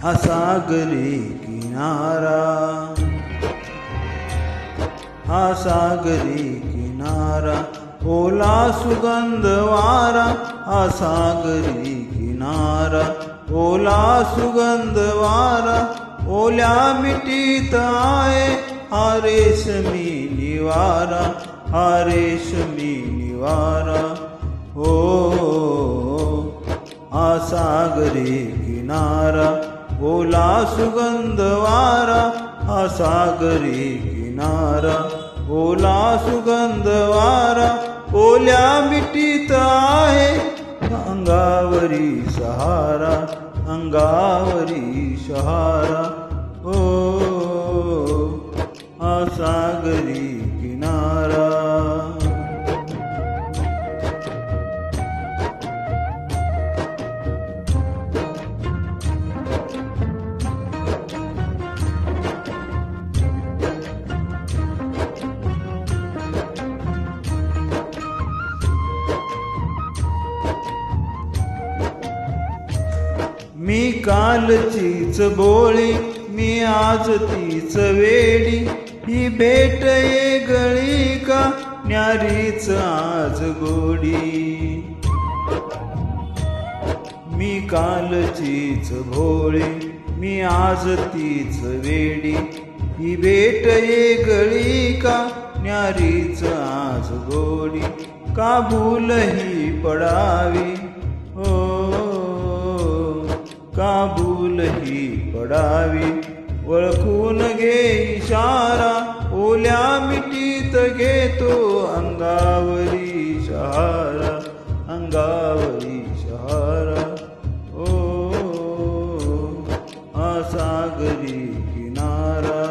हा सागरी किनारा, हा सागरी किनारा, ओला सुगंध वारा, हा सागरी किनारा, ओला सुगंध वारा, ओल्या मिठीत आहे हा रेशमी निवारा, हा रेशमी निवारा. हो हा सागरी किनारा, ओला सुगंध वारा, हा सागरी किनारा, ओला सुगंध वारा, ओल्या मिठीत आहे अंगावरी शहारा, अंगावरी शहारा. ओ हा सागरी किनारा. मी कालचीच बोळी, मी आज तीच वेडी, ही भेट येगळी का न्यारीच आज गोडी. मी कालचीच भोळी, मी आज तीच वेडी, ही भेट येगळी का न्यारीच आज गोडी. का भूल ही पडावी हो, का भूल ही पडावी, ओळखून घे इशारा, ओल्या मिठीत घेतो अंगावरी शहारा, अंगावरी शहारा. ओ हा सागरी किनारा.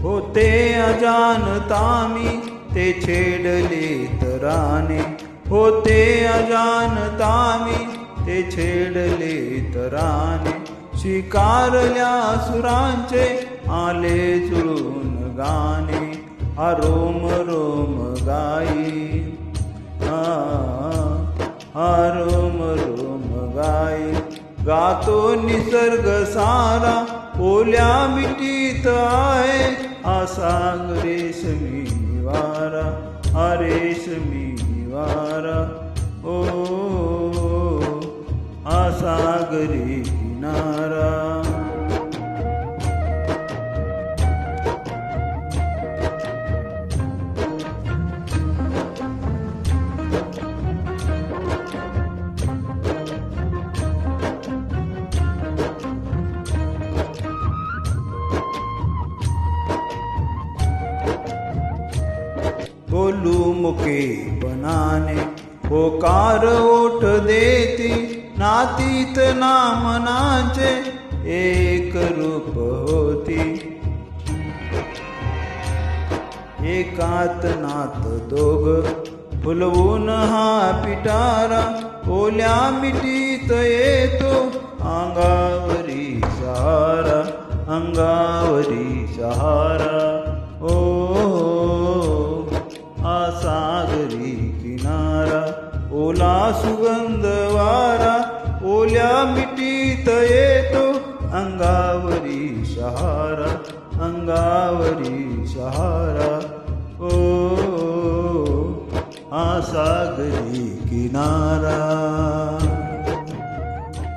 होते अजानता मी ते छेडले तराने, होते अजानता मी ते छेडले तराने. स्वीकारल्या सुरांचे आले जुळून गाणे, हा रोम रोम गाई, हा रोम रोम गाई. गातो निसर्ग सारा, ओल्या मिठीत आहे हा साग रेशमी निवारा, हा रेशमी निवारा. ओ हा सागरी किनारा. बोलू मुके बनाने, होकार ओठ देती, नातीत नामनाचे एक रूप होती. एकात नात दोघ फुलवून हा पिटारा, ओल्या मिठीत येतो अंगावरी शहारा, अंगावरी शहारा. ओ हा सागरी किनारा, ओला सुगंध वारा, ओल्या मिठीत येतो अंगावरी शहारा, अंगावरी शहारा. ओ हा सागरी किनारा.